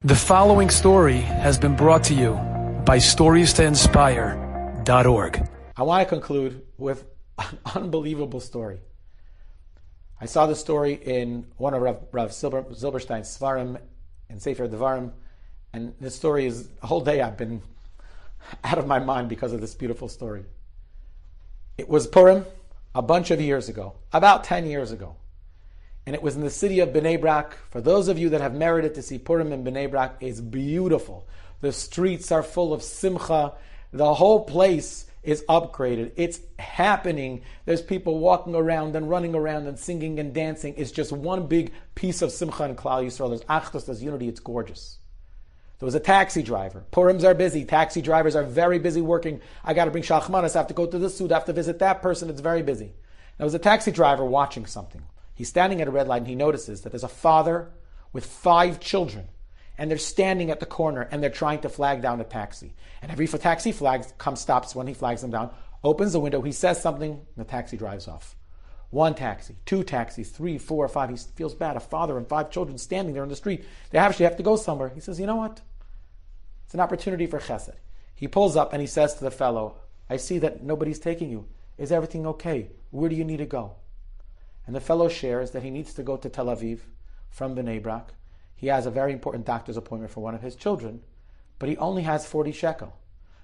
The following story has been brought to you by StoriesToInspire.org. I want to conclude with an unbelievable story. I saw the story in one of Rav Zilberstein's Svarim in Sefer Devarim, and this story is, a whole day I've been out of my mind because of this beautiful story. It was Purim a bunch of years ago, about 10 years ago. And it was in the city of Bnei Brak. For those of you that have merited to see Purim in Bnei Brak, it's beautiful. The streets are full of simcha. The whole place is upgraded. It's happening. There's people walking around and running around and singing and dancing. It's just one big piece of simcha in Klal Yisrael. There's achdus, there's unity. It's gorgeous. There was a taxi driver. Purims are busy. Taxi drivers are very busy working. I got to bring shalchmanis. I have to go to this suit. I have to visit that person. It's very busy. There was a taxi driver watching something. He's standing at a red light and he notices that there's a father with 5 children and they're standing at the corner and they're trying to flag down a taxi. And every taxi stops when he flags them down, opens the window, he says something, and the taxi drives off. 1 taxi, 2 taxis, 3, 4, 5. He feels bad. A father and 5 children standing there in the street. They actually have to go somewhere. He says, you know what? It's an opportunity for chesed. He pulls up and he says to the fellow, I see that nobody's taking you. Is everything okay? Where do you need to go? And the fellow shares that he needs to go to Tel Aviv from Bnei Brak. He has a very important doctor's appointment for one of his children, but he only has 40 shekel.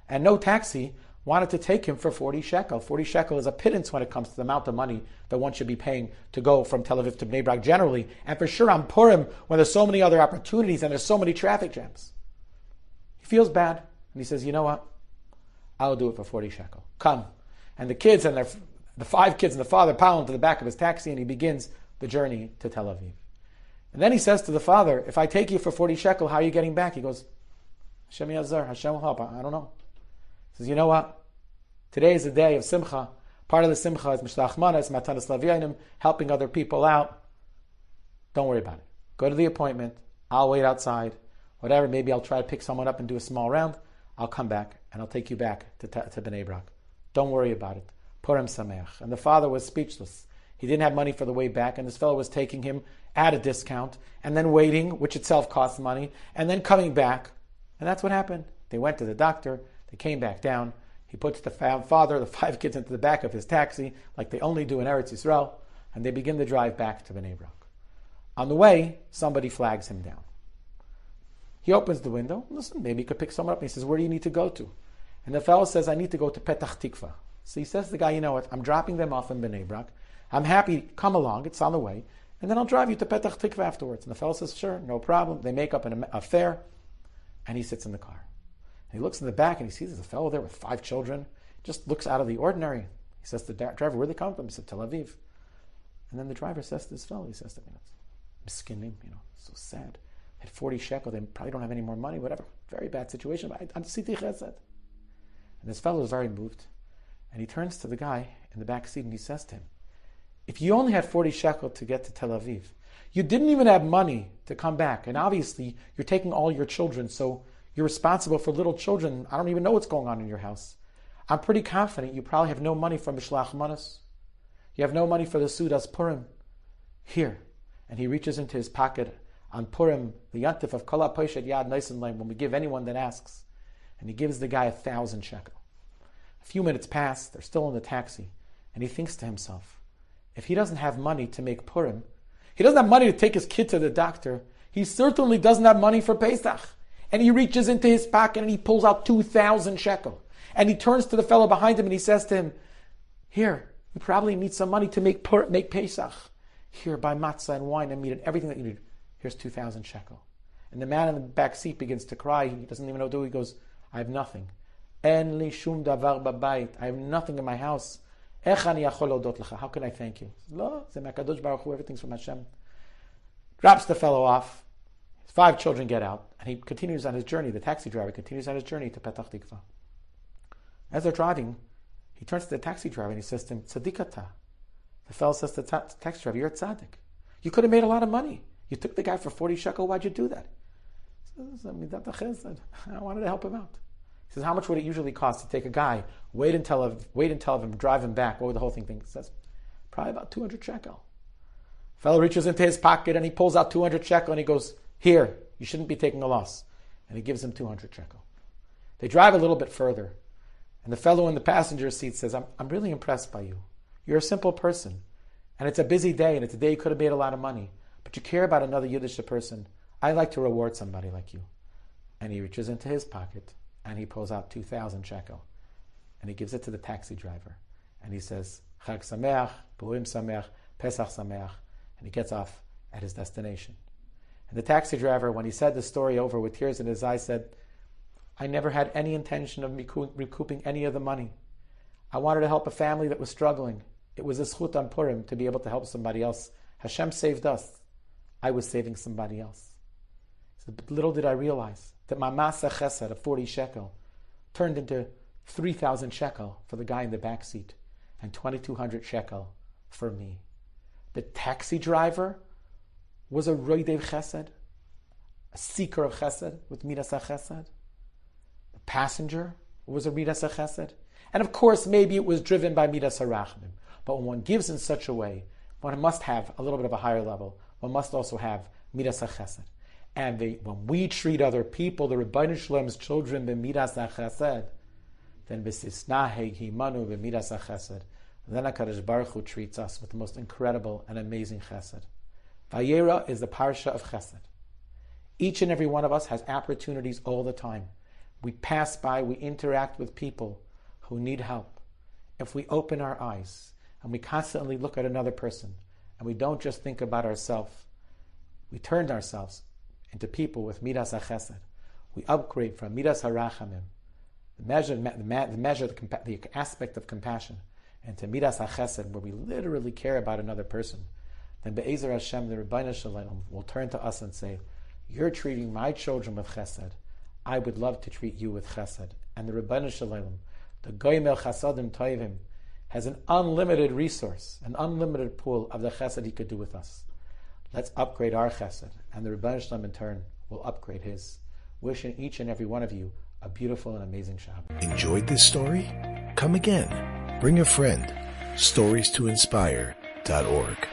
And no taxi wanted to take him for 40 shekel. 40 shekel is a pittance when it comes to the amount of money that one should be paying to go from Tel Aviv to Bnei Brak generally. And for sure on Purim, when there's so many other opportunities and there's so many traffic jams. He feels bad, and he says, you know what? I'll do it for 40 shekel. Come. And the kids and the 5 kids and the father pile into the back of his taxi and he begins the journey to Tel Aviv. And then he says to the father, if I take you for 40 shekel, how are you getting back? He goes, Hashem Yazar, Hashem will help. I don't know. He says, you know what? Today is a day of simcha. Part of the simcha is Mishlach Manas, Matanas Lavyanim, helping other people out. Don't worry about it. Go to the appointment. I'll wait outside. Whatever, maybe I'll try to pick someone up and do a small round. I'll come back and I'll take you back to Bnei Brak. Don't worry about it. Purim Sameach. And the father was speechless. He didn't have money for the way back, and this fellow was taking him at a discount, and then waiting, which itself costs money, and then coming back. And that's what happened. They went to the doctor, they came back down, he puts the father, the 5 kids into the back of his taxi, like they only do in Eretz Yisrael, and they begin the drive back to Bnei Brak. On the way, somebody flags him down. He opens the window, listen, maybe he could pick someone up, and he says, where do you need to go to? And the fellow says, I need to go to Petach Tikva. So he says to the guy, you know what, I'm dropping them off in Bnei Brak. I'm happy, come along, it's on the way. And then I'll drive you to Petach Tikva afterwards. And the fellow says, sure, no problem. They make up a fare, and he sits in the car. And he looks in the back, and he sees there's a fellow there with 5 children. Just looks out of the ordinary. He says to the driver, where they come from? He said, Tel Aviv. And then the driver says to this fellow, he says to me, miskin, so sad. At 40 shekel, they probably don't have any more money, whatever. Very bad situation, but I'm Siti Chesed. And this fellow is very moved. And he turns to the guy in the back seat and he says to him, if you only had 40 shekel to get to Tel Aviv, you didn't even have money to come back. And obviously, you're taking all your children, so you're responsible for little children. I don't even know what's going on in your house. I'm pretty confident you probably have no money for Mishlach Manas. You have no money for the Sudas Purim. Here. And he reaches into his pocket on Purim, the Yantif of Kala Poshet Yad Naisen Laim, when we give anyone that asks. And he gives the guy 1,000 shekel. A few minutes pass, they're still in the taxi, and he thinks to himself, if he doesn't have money to make Purim, he doesn't have money to take his kid to the doctor, he certainly doesn't have money for Pesach. And he reaches into his pocket and he pulls out 2,000 shekel. And he turns to the fellow behind him and he says to him, here, you probably need some money to make Pesach. Here, buy matzah and wine and meat and everything that you need. Here's 2,000 shekel. And the man in the back seat begins to cry. He doesn't even know what to do. He goes, I have nothing. En li shum davar babayit. I have nothing in my house. Ech ani yachol odot lecha. How can I thank you? Lo, ze mekadosh baruch hu. Everything's from Hashem. Drops the fellow off. His 5 children get out, and he continues on his journey. The taxi driver continues on his journey to Petach Tikva. As they're driving, he turns to the taxi driver and he says to him, Tzadikata. The fellow says to the taxi driver, you're a tzaddik. You could have made a lot of money. You took the guy for 40 shekel. Why'd you do that? He says, I wanted to help him out. He says, how much would it usually cost to take a guy, wait until him, drive him back? What would the whole thing think? He says, probably about 200 shekel. Fellow reaches into his pocket and he pulls out 200 shekel and he goes, Here, you shouldn't be taking a loss. And he gives him 200 shekel. They drive a little bit further. And the fellow in the passenger seat says, I'm really impressed by you. You're a simple person. And it's a busy day, and it's a day you could have made a lot of money. But you care about another Yiddish person. I like to reward somebody like you. And he reaches into his pocket, and he pulls out 2,000 shekel. And he gives it to the taxi driver. And he says, Chag Sameach, Purim Sameach, Pesach Sameach. And he gets off at his destination. And the taxi driver, when he said the story over with tears in his eyes, said, I never had any intention of recouping any of the money. I wanted to help a family that was struggling. It was a zchut on Purim to be able to help somebody else. Hashem saved us. I was saving somebody else. He said, but little did I realize that my masa chesed of 40 shekel turned into 3,000 shekel for the guy in the back seat and 2,200 shekel for me. The taxi driver was a roidev chesed, a seeker of chesed with midas chesed. The passenger was a midas chesed. And of course, maybe it was driven by midas harachmim. But when one gives in such a way, one must have a little bit of a higher level. One must also have midas chesed. And when we treat other people, the Rebbeinu Shlem's children, b'midas chesed, then b'sisnaheg himanu b'midas chesed. Then HaKadosh Baruch Hu treats us with the most incredible and amazing chesed. Vayera is the parsha of chesed. Each and every one of us has opportunities all the time. We pass by, we interact with people who need help. If we open our eyes and we constantly look at another person and we don't just think about ourselves, we turn ourselves into people with midas chesed. We upgrade from midas harachamim, the aspect of compassion, and to midas chesed, where we literally care about another person. Then Be'ezer Hashem, the Rebbeinu Shalom, will turn to us and say, you're treating my children with chesed. I would love to treat you with chesed. And the Rebbeinu Shalom, the Goymel Chasadim Toivim, has an unlimited resource, an unlimited pool of the chesed he could do with us. Let's upgrade our chesed, and the Rebbeinu Shalom in turn will upgrade his. Wishing each and every one of you a beautiful and amazing Shabbat. Enjoyed this story? Come again. Bring a friend. StoriesToInspire.org